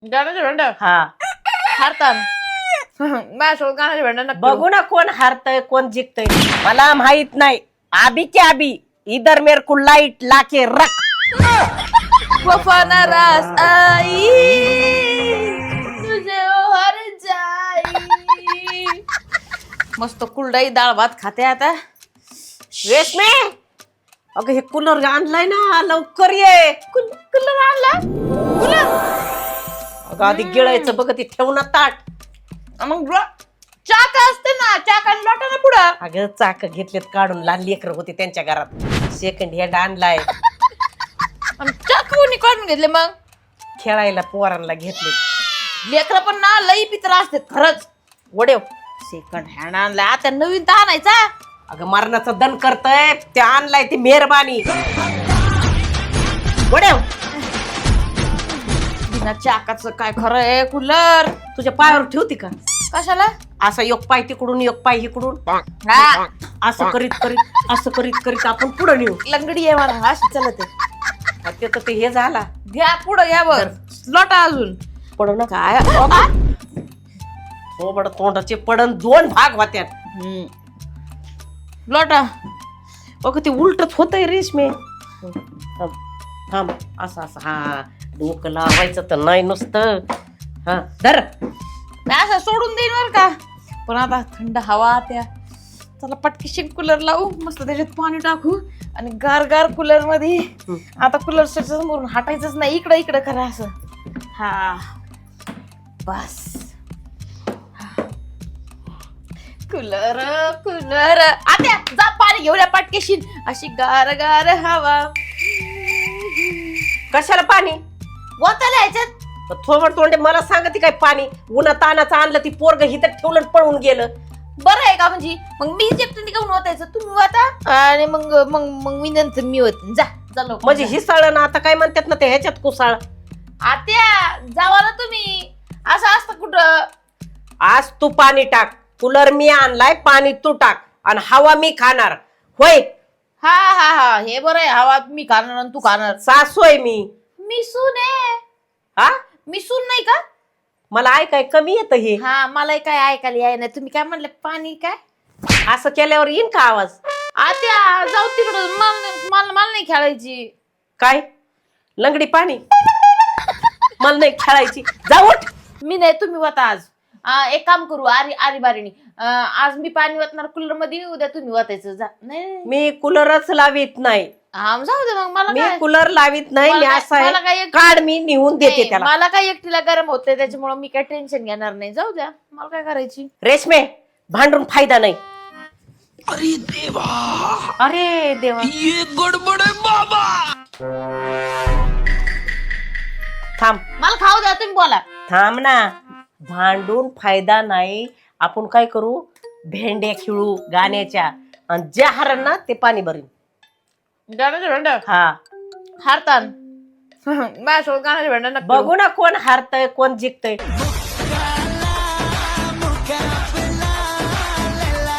गाण्याचे भांड हा हारतान माझ्यासोबत गाण्याचे भांड नक्की बघू ना कोण हारतय कोण जिंकतय मला माहित नाही आबी के आबी इधर मेरे को लाइट लाके रख वफाना रास आई तुझे हर जाई मस्त कुलडाई डाळ भात खाते आता रेशमे अगं हे कूलर आणलाय ना लवकर ये कलर आणला कूलर अगं आधी गिळायचं बघ ती ठेवू ना ताट मग चाक असते ना चाक आणि लोटा ना पुढं अगं चाक घेतलेत काढून लहान लेकर होते त्यांच्या घरात सेकंड हँड आणलाय आणि चाक कोणी काढून घेतले मग खेळायला पोरांना घेतले लेकर पण ना लई पित्र असतात खरंच वडेव सेकंड हँड आणलाय आता नवीन तर आणायचा अगं मरणाचं दन करतय ते आणलाय ती मेहरबानी वड्याव बिना चाकाचं काय खरं आहे कूलर तुझ्या पायावर ठेवती का कशाला असं एक पाय तिकडून एक पाय इकडून हा असं करीत करीत आपण पुढे नेऊ लंगडी आहे मला अशी चलत आहे ते तर ते हे झाला घ्या पुढं घ्या बर लोटा अजून पडू ना काय थोबड तोंडाचे पडन दोन भाग होत्यात लोटा बघ ते उलटच होतंय रेशमे थांब थांब असं असं हा डोकं लावायचं तर नाही नुसतं हा धर मी असं सोडून देईन बर का पण आता थंड हवा त्या चला पटकीशी कूलर लावू मस्त त्याच्यात पाणी टाकू आणि गार गार कूलर मध्ये आता कूलर समोरून हटायचंच नाही इकडं इकडं करा असं हा बस कूलर कूलर आता जा पाणी घेऊया पटकेशी अशी गार गार हवा कशाला पाणी वताला ह्याच्यात थोबड तोंडे मला सांगते काय पाणी उन्हा तानाचं आणलं ती पोरग हिथं ठेवलं आणि पळून गेलं बरं आहे का म्हणजे मग मी एकट्याने काऊन वाचायचं तुम्ही वाचा आणि मग मग मग मी नंतर मी होते जा जा लवकर म्हणजे जा. हिसाळ ना आता काय म्हणतात ना ते ह्याच्यात कुसाळ आत्या जावा ना तुम्ही असं असतं कुठं आज तू पाणी टाक कूलर मी आणलाय पाणी तू टाक आणि हवा मी खाणार होय हा हा हा हे बरं आहे हवा मी खाणार आणि तू खाणार सासू आहे मी सून आहे हा मी सून नाही का मला ऐकाय कमी येतं हे हा मला काय ऐकायला याय नाही तुम्ही काय म्हणलं पाणी काय असं केल्यावर येईन का आवाज आत्या जाऊ तिकडं मला नाही खेळायची काय लंगडी पाणी मला नाही खेळायची जा उठ मी नाही तुम्ही वाता आज एक काम करू आरी बारीनी आज मी पाणी वाटणार कूलर मध्ये उद्या तुम्ही वाटायचं जा नाही मी कूलरच लावित नाही हा जाऊ दे मग मला मी काय कूलर लावित नाही मला मी काय- असं मला काय आहे एक- काढ मी निहून देते नाही, त्याला मला काय एकटीला गरम होतंय त्याच्यामुळे मी काय टेन्शन घेणार नाही जाऊ द्या मला काय करायची रेशमे भांडून फायदा नाही अरे देवा अरे देवा ये गडबड है बाबा थांब मला खाऊ द्या तुम्ही बोला थांब ना भांडून फायदा नाही आपण काय करू भेंड्या खेळू गाण्याच्या आणि ज्या हरण ना ते पाणी भरीन गाण्याचे भांड हा हारतान माझ्यासोबत गाण्याचे भांड नक्की बघू ना कोण हारतय कोण जिंकतय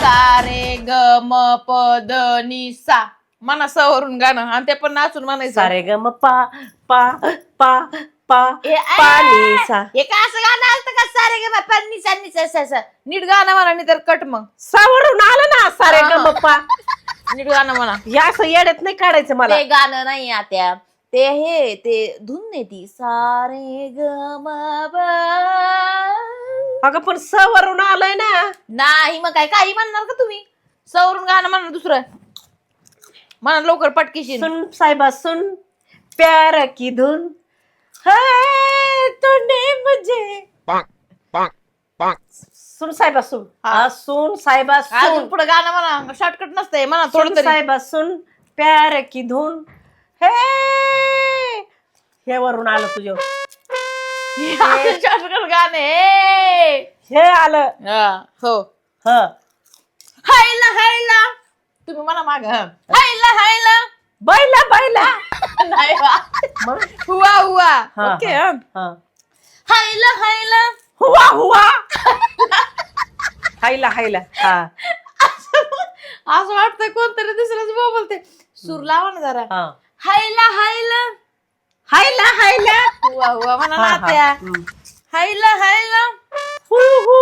सारे ग म प द नि सा म्हणा सवरून गाणं आणि ते पण नाचून म्हणायचं सारे ग म पा पा पा पा पाणी सा हे काय असं गाणं असतं का सारे ग म प नि सा नि सा सा सा नीट गाणं म्हणा नाही तर कट मग सावरून आलं ना सारे ग म पा नीट गाणं म्हणा या असं येड्यात नाही काढायचं मला ते गाणं नाही आत्या ते हे ते धुन नाही ती सारे ग म प अगं पण सवरून आलंय ना नाही मग काय काही म्हणणार का तुम्ही सवरून गाणं म्हणणार दुसरं म्हणा लवकर पटकीशी सुन साहेबा सुन प्यार की धुन है तूने मुझे सुन साहेबा सुन हा. सुन साहेबा अजून सुन पुढे गाणं म्हणा शॉर्टकट नसतंय म्हणा सुन थोडं तरी साहेबा सुन प्यार की धुन हे वरून आलं तुझं शॉर्टकट गाणे हे आलं हो ह हायला हायला तुम्ही म्हणा माग हायला हायला बैला बैला नाही वा. मग हुआ हुआ हा, ओके हा, हा. हायला हायला हुआ हुआ हायला हायला हा असं वाटतंय कोणतरी दुसऱ्याच बोलते सूर लावा ना जरा हा हायला हायला हायला हायला हुआ हुआ म्हणा हा, हा. नात्या. हम्म. हायला हायला. हु, हु.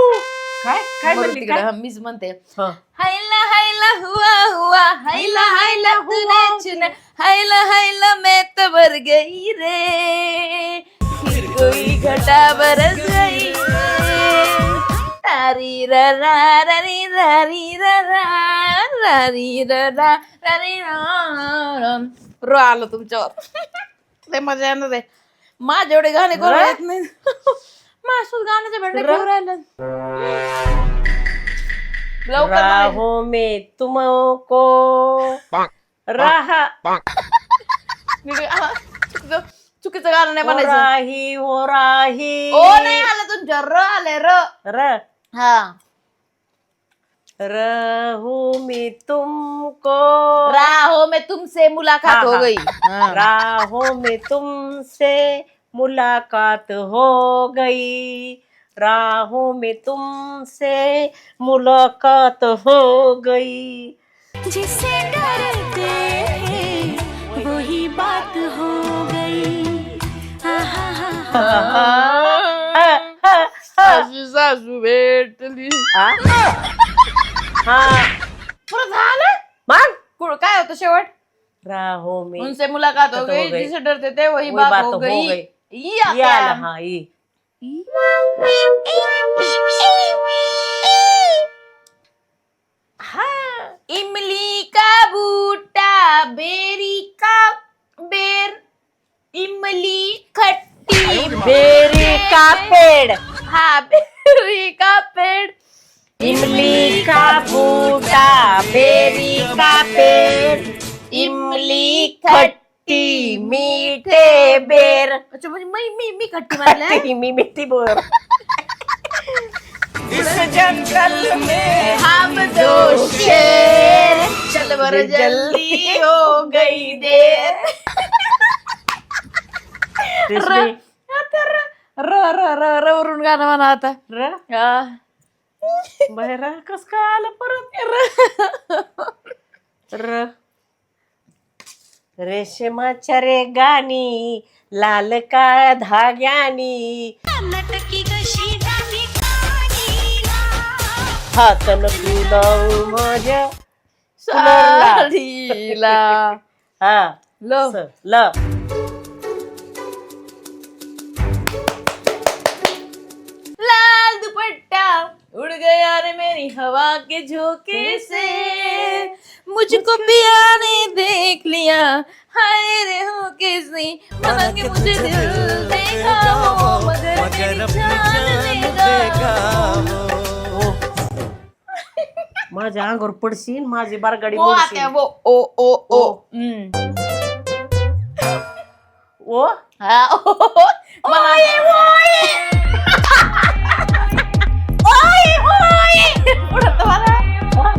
काय काय बरं म्हणली तिकडे, काय हा, मीच म्हणते. हं. हायला हायला हुआ हुआ, हायला हायला तूने चुना, हायला हायला मैं तो भर गई रे, फिर कोई घटा बरस गई रे. रारी रा रा रारी रारी रा रा रारी रा रा रारी रा. रो आलो तुमच्यावर. ते मजा येणार आहे. माझे एवढे गाणे करू रा? येत नाही. माझ्यासोबत गाण्याच्या भेटले रा? घेऊन राहिलं. लवकर म्हणायचं. राहो में तुमको राहा चुकीचं गाणं नाही म्हणायचं. हो राही ओ नाही आलं तुमच्या र आले र. र हा रहू मी तुमको राहो मैं तुमसे मुलाकात हाँ, हो हाँ. गई. हाँ. राहों में तुमसे मुलाकात हो गई राहों में तुमसे मुलाकात हो गई जिसे डरते हैं वही बात हो गई सासू सासू भेटली. परत झालं मग काय होतं शेवट. राहों में उनसे मुलाकात हो गई, जिसे डरते थे वही बात हो गई. ये आता ये आला, है. हाँ ये हाँ. इमली का बूटा बेरी का बेर, इमली खट्टी बेरी का पेड़ हाँ बेरी का पेड़, इमली का बूटा बेरी का पेड़ इमली खट्टी मीठे बेर अच्छा म्हणजे मी खट्टी म्हणलं. मी मिट्टी बोर इस जंगल में हम दो शेर, चल बर जल्दी हो गई देर. रेशमी, र र र र वरून गाणं म्हणा आता. र हा. बहिरा कस काय आलं परत र रेशमाच्या रे गाणी लाल काळ धाग्यानी नटकी कशी झाली कानीला. हात नको लावू माझ्या सुनरला. साडीला हा लो. ल लाल दुपट्टा उड़ गया रे मेरी हवा के झोंके से, मुझको पिया ने देख लिया, हाय रे हो कैसी मलंग मुझे दिल देगा हो, मगर मेरी जान देगा हो. माझ्या अंगावर पडशील माझी बारगाडी वो आते हैं वो ओ ओ ओ. ओ हाँ, ओ. पुढं तुम्हाला.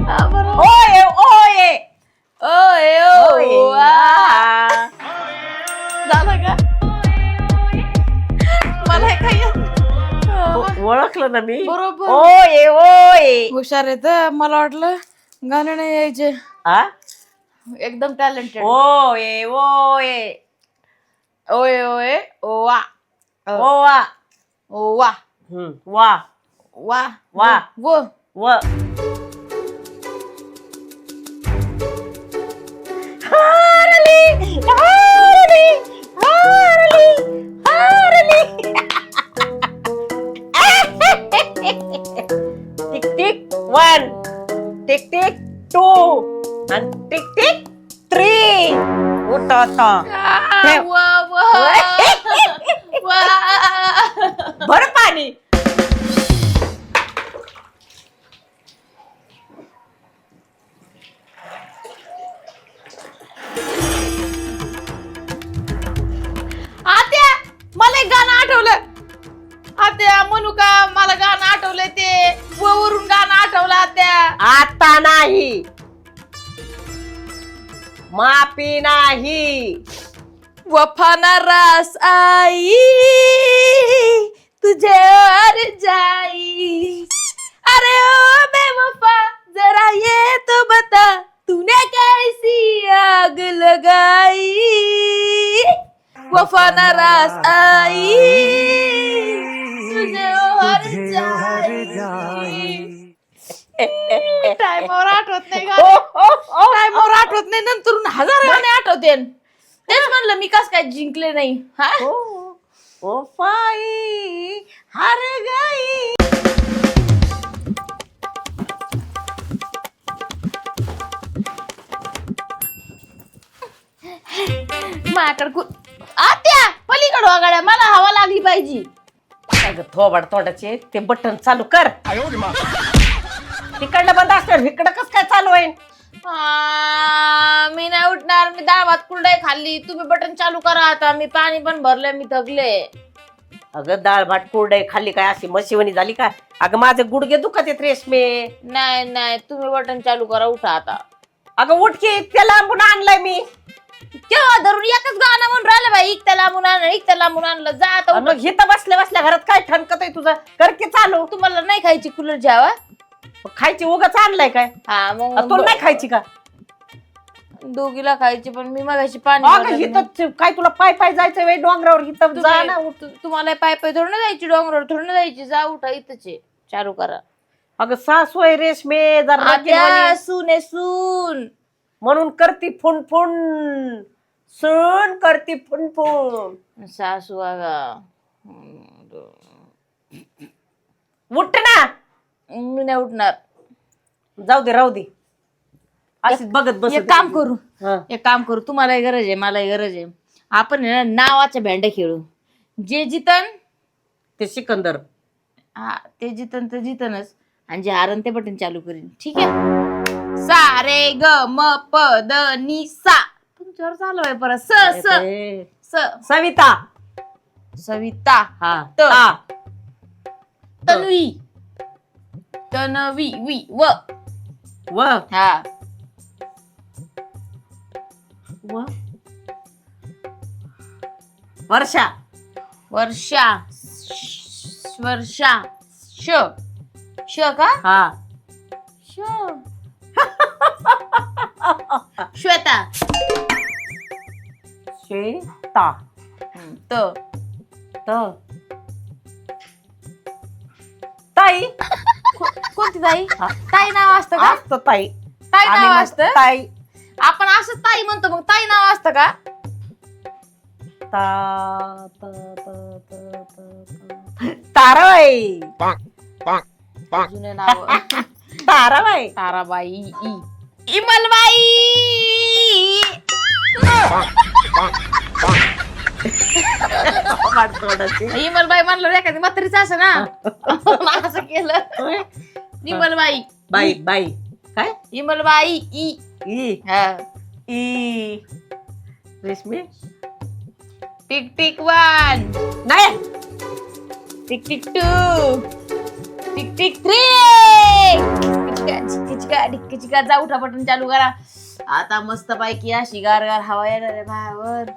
हा, बरोबर. ओये ओये ओय ओ आ. झालं का मला हे काही येत नाही. ओळखलं ना मी बरोबर. ओये ओये हुशार आहे तर मला वाटलं गाणं नाही यायचे. आ एकदम टॅलेंटेड. ओये ओये ओय ओय ओ वा ओवा ओ वा वा वा वा. वो व हारली हारली हारली हारली टिक टिक 1 टिक टिक 2 आणि टिक टिक 3 उठ आता ठेव. वा वा वा. भर पाणी आत्या मला एक गाणं आठवलं. आत्या म्हणू का मला गाणं आठवलंय ते वरून गाणं आठवलं आत्या. आता नाही माफी नाही वफाना रास आई तुझे और जाई, अरे ओ बेवफा जरा ये तो बता तूने कैसी आग लगाई. वफा नाराज आई तुझे ओहर जाई. टायमावर आठवत नाही का? टायमावर आठवत नाही, नंतर हजार गाणे आठवते. तेच म्हणलं मी कस काय जिंकले नाही. हा ओ पाई हार गई. माझ्याकडे आत्या पलीकडे वागाड्या, मला हवा लागली पाहिजे. अगं थोबाड तोंडाचे ते बटन चालू कर. तिकडलं बंद असल्यावर इकडं कस काय चालू आहे? मी नाही उठणार. मी डाळ भात कुरडई खाल्ली. तुम्ही बटन चालू करा आता. मी पाणी पण भरलंय. मी थकले. अगं डाळ भात कोरडे खाल्ली काय अशी मशिवणी झाली काय? अगं माझे गुडघे दुखत आहेत रेशमे. नाही नाही तुम्ही बटन चालू करा. उठा आता. अगं उठकी, त्याला लांबून आणलाय मी. केव्हा धरून एकच गाणं म्हणून राहिलं बाई. इकत्या लांबून आणलं, इकत्या लांबून आणलं. जा आता. मग हिथं बसल्या बसल्या घरात काय ठणकत आहे तुझं? कर की चालू. तुम्हाला नाही खायची कुलर जेवा? खायची उगाच आणलाय काय? हा मग तुला नाही खायची का? दोघीला खायची, पण मी मगाशी पाणी अगं भरलं. हिथं काय तुला पाय पाय जायचं वेळ डोंगरावर? हिथं जा ना. तुम्हाला पाय पाय थोडं जायची डोंगरावर, थोडं जायची. जा उठा. इथंच आहे. चालू करा. अगं सासू आहे रेशमे, जरा आत्या सून सून म्हणून करती फुन फुन. सून करती फुन फुन. सासू बघा. उठ ना. मी नाही उठणार. जाऊ दे, राहू दे. अशीच बघत बस. एक काम करू. एक काम करू. तुम्हालाही गरज आहे, मलाही गरज आहे. आपण आहे ना नावाच्या भेंड्या खेळू. जे जितन ते सिकंदर. हा ते जितन तर जितनच, आणि जे हारन ते बटन चालू करीन. ठीक आहे. सा रे ग म प द नि सा. तुमच्यावर चालू आहे परत. स स स. सविता. सविता. हा त. ता. तन्वी. तनवी वी व. व. हा व. वर्षा. वर्षा. वर्षा. श. श का? हा. श. श्वेता. श्वेता. त. त. ताई. कोणती ताई? ताई नाव असतं का? असतं ताई. ताई आम्ही नाव म्हणतो असतं. ताई. आपण असं ताई म्हणतो, मग ताई नाव असतं का? ता त त त त. ताराबाई. जुने नाव. ताराबाई. ताराबाई. ई. इमलबाई. इमलबाई म्हणलं एखादी म्हातारीच असं ना. असं केलं. इमलबाई. बाई बाई. काय? इमलबाई. ई. ई. हा. ई. रेशमी. Tick tick one. नाही. Tick tick two. Tick tick three. चिका जा. उठा. बटन चालू करा. आता मस्त पैकी अशी गार गार हवा येणार आहे बाहेर.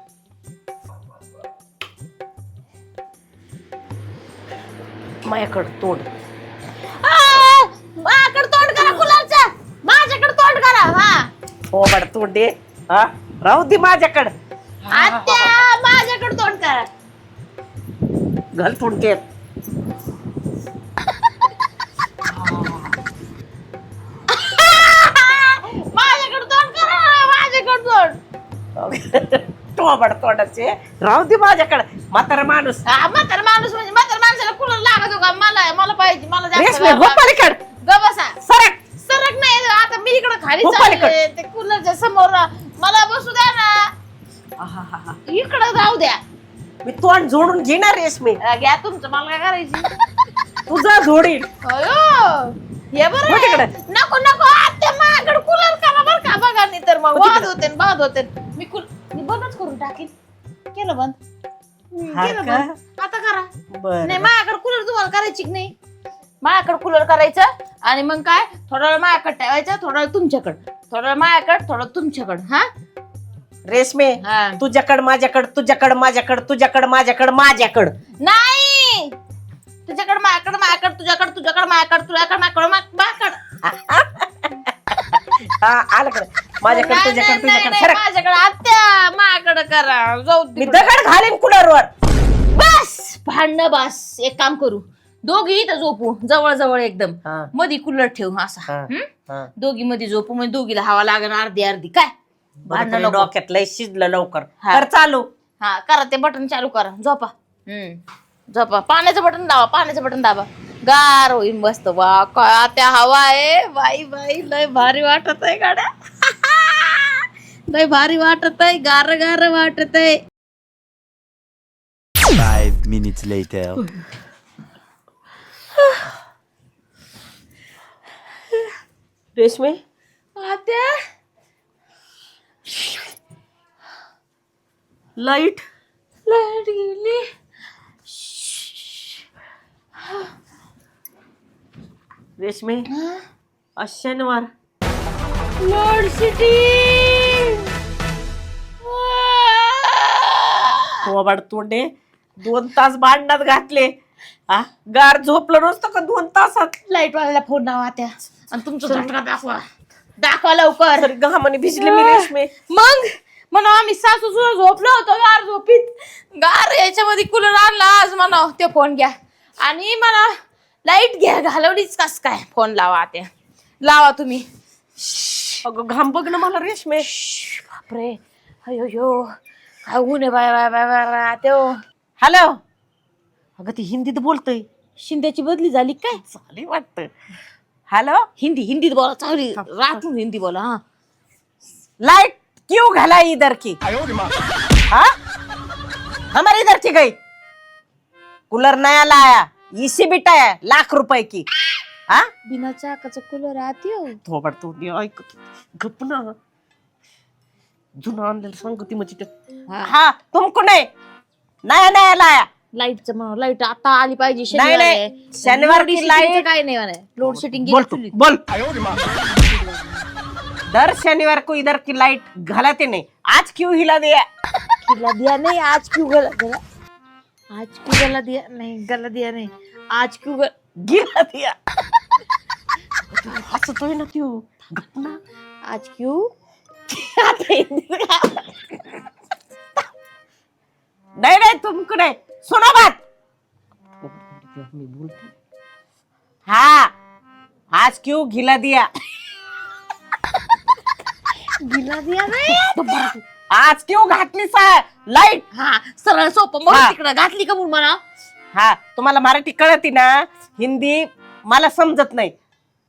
माझ्याकडे तोंड. माझ्याकडे तोंड करा कुलरच्या. माझ्याकडे तोंड करा. हा थोबड तोंड दे. हा राहू दे माझ्याकडे. आत्या माझ्याकडे तोंड करा. घाल तोंड ते. माझ्याकडे तोंड करा. माझ्याकडे तोंड. थोबड तोंडाचे राहू दे माझ्याकडे. म्हातारा माणूस. म्हातारा माणूस म्हणजे म्हातारा माणसाला कुलर लागत का? मला पाहिजे. मला रेशमी हो पलीकड. ग बसा. सरक. सरक नाही. आता मी इकडे खाली हो, चालले. पलीकडे. ते कूलरच्या समोर मला बसू द्या ना. इकडे जाऊ द्या. मी तोंड जोडून घेणार रेशमी. घ्या तुमचं. मला काय करायची? तुझा जोडील. अयो हे बरं हो तिकडे. आहे. नको नको. आत्या माझ्याकडे कूलर करा बरं का. बघा नाही तर मग हो वाद तिकडे. होते बाद होते. मी बंदच करून टाकीन. केलं बंद. हा केलं का? बंद. आता करा. बर. नाही माझ्याकडे कूलर तुम्हाला करायची की नाही? माझ्याकडे कूलर करायचं, आणि मग काय थोडा वेळ माझ्याकडे ठेवायचं, थोडा वेळ तुमच्याकडे, थोडा वेळ माझ्याकडे, थोडं तुमच्याकडे. हा रेशमे हा. तुझ्याकडे माझ्याकडे, तुझ्याकडे माझ्याकडे, तुझ्याकडे माझ्याकडे, माझ्याकडे. नाही. तुझ्याकडे माझ्याकडे, माझ्याकडे तुझ्याकडे, तुझ्याकडे माझ्याकडे, तुझ्याकडे माझ्याकडे, माझ्याकडे. हा आलं कडे. माझ्याकडे तुझ्याकडे तुझ्याकडे. सरक. माझ्याकडे आत्या माझ्याकडे करा जाऊ मी तिकडं. दगड घालेन कुलरवर. बस भांडणं बस एक काम करू दोघी इथं झोपू जवळ जवळ एकदम हा. मधी कूलर ठेवू असा हा. हं? हा. दोघी मध्ये झोपू म्हणजे दोघीला हवा लागेल अर्धी अर्धी काय भांडणं भांडण नको. डोक्यात लय शिजलं लवकर. हा. तर चालू. हा करा ते बटन चालू करा झोपा झोपा पाण्याचं बटन दाबा पाण्याचं बटन दाबा गार होईन मस्त वा काय त्या हवा आहे बाई बाई लय भारी वाटत आहे गाड्या लय भारी वाटत आहे गार गार वाटत आहे 5 minutes later. रेशमे आत्या लाईट. लाईट गेली रेशमे आज शनिवार. लॉर्ड सिटी थोबाड तोंडे 2 तास भांडणात घातले. हा गार झोपलं नसतं का 2 तासात. लाईट वाल्याला फोन लावा त्या आणि तुमचं झटका दाखवा दाखवा लवकर तरी घामाने भिजले मी रेशमे. मग म्हणा आम्ही सासू सुद्धा झोपलो होतो गार झोपीत गार याच्यामध्ये कूलर आणला आज म्हणा ते फोन घ्या आणि म्हणा लाईट घ्या घालवलीच कस काय फोन लावा त्या लावा तुम्ही अगं घाम बघ ना मला रेशमे. बापरे अयो यो काय ऊन आहे bye bye bye bye bye त्यो हॅलो. अगं ती हिंदीत बोलतय. शिंद्याची बदली झाली काय चालेल वाटत. हॅलो. हिंदीत बोला चांगली राखून हिंदी बोला हा लाइट क्यों घला इधर की. हाँ हमारे इधर की गई. कूलर नया लाया इसी बिटाया ₹1,00,000 की. हाँ बिना चाकाचं कूलर आती हो थोबड तोंडी ऐकत गप ना. जुना आणलेलं सांगती म्हणजे ते. हा तुमको नाही नया नया लाया. लाईटचं म्हणून लाईट आता आली पाहिजे नाही, शनिवार नाही. आहे. शनिवार लोड की शेडिंगचं लाईट- काय नाही म्हणे लोड शेडिंग बोल तू बोल. दर शनिवार को इधर की लाइट घलाते नहीं. आज क्यों हिला दिया. गला दिया नहीं आज क्यों गला गला आज क्यों गला दिया नहीं गला दिया नहीं आज क्यों गिरा दिया. हसतोय ना त्यो. गप ना. आज क्यों नहीं नहीं तुमको नहीं सुनो बात. मी बोलते. हाँ आज क्यों घिला दिया. गिला दिया नाही आज क्यों घातली सा लाईट. हा सरळ सोपं मग हा. तिकडं घातली का म्हणून म्हणा हा तुम्हाला मराठी कळती ना. हिंदी मला समजत नाही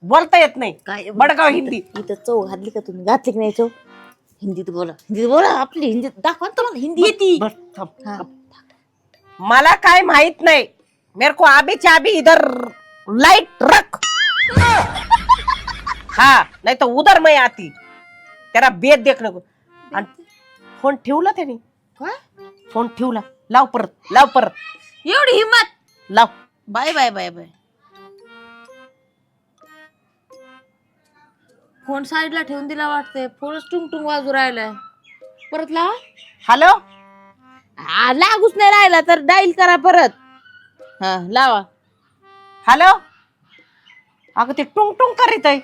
बोलता येत नाही. काय बडगाव हिंदी. इथं चव घातली का तुम्ही घातली की नाही चव हिंदीत बोला आपली हिंदीत दाखवा ना तुम्हाला हिंदी येते बस थांब. मला काय माहित नाही. मेरे को अभी चाबी इधर लाइट रख. हाँ नहीं तो उधर मैं आती. तेरा बेद देखने को. आणि फोन ठेवला त्याने. काय फोन ठेवला. लाव परत एवढी हिम्मत लाव. Bye bye bye bye phone साईडला ठेवून दिला वाटतंय फोनच टुंग टुंग वाजू राहिलाय परत लावा हॅलो. लागूच नाही राहिला तर डाईल करा परत हा लावा हॅलो. अगं ते टुंग टुंग करीत आहे.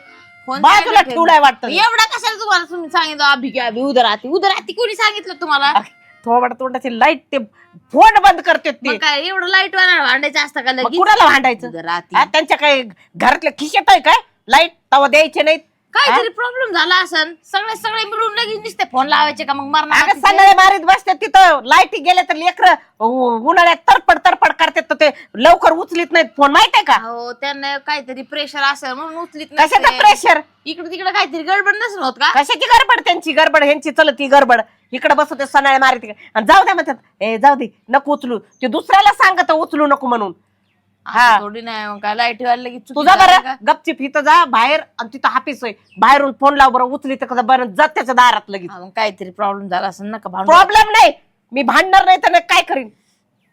फोन बाजूला साईडला ठेवलाय वाटतं. एवढा कशाला तुम्हाला तुम्ही सांगितलं अभि की अभि उदराती कोणी सांगितलं तुम्हाला थोबड तोंडाची लाईट ते फोन बंद करते ते. मग काय एवढं लाईट वाला भांडायचं असतं का मग लगेच कुणाला भांडायचं. उदराती हा, त्यांच्या काय घरातल्या खिशात आहे काय लाईट तवा द्यायचे नाहीत. काहीतरी प्रॉब्लेम झाला असन सगळे मिळून लगेच नुसते फोन लावायचे का मग अगं मरणार संध्याकाळी मारीत बसतात तिथं. लाईटी गेल्या तर लेकर उन्हाळ्यात तरपड करतात तर ते लवकर उचलीत नाहीत फोन. माहित आहे का हो त्यांना काहीतरी प्रेशर असेल म्हणून उचलीत कशाचं नसते. प्रेशर. इकडे तिकडे काहीतरी गडबड नसेल होत का कशाची गडबड. त्यांची गडबड ह्यांची चलती गडबड. इकडे बसवते सनाळे मारित आणि जाऊ द्या म्हणतात. ए जाऊ दे नको उचलू. ते दुसऱ्याला सांगत उचलू नको म्हणून. हा. असं थोडी नाही मग काय लाईट वाला लगेच चुकीचं तुझा झालं बरं का? गपचिप इथं जा बाहेर आणि तिथं हापीस आहे. बाहेरून फोन लाव बरं उचली तर बरं जात त्याच्या दारात लगेच. हा, मग काहीतरी प्रॉब्लेम झाला असेल नका भांडू प्रॉब्लेम नाही. मी भांडणार नाही तर काय करीन.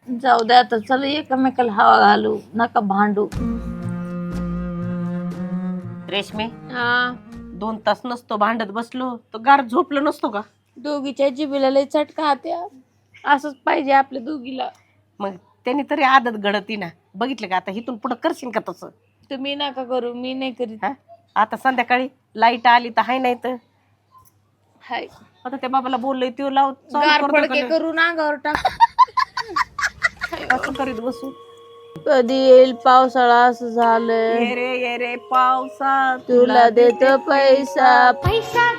जाऊ द्या तर चल एकमेकाला हवा घालू नका भांडू रेशमे हा 2 तास नसतो भांडत बसलो तर गार झोपलो नसतो का. दोघीच्या जिबीला लय चटका हात्या असंच पाहिजे आपल्या दोघीला मग त्यांनी तरी आदत घडती ना. बघितलं का आता इथून पुढे करशील का तसं. तुम्ही नका करू मी नाही करीत हा? आता संध्याकाळी लाईट आली तर हाय नाही तर हाय आता त्या बाबाला बोललोय तो लाव चालू गार करतोय का फडके नाही? करून अंगावर टाक. असं करीत बसू. कधी येईल पावसाळा असं झालंय. ये रे पावसा तुला देतो पैसा. पैसा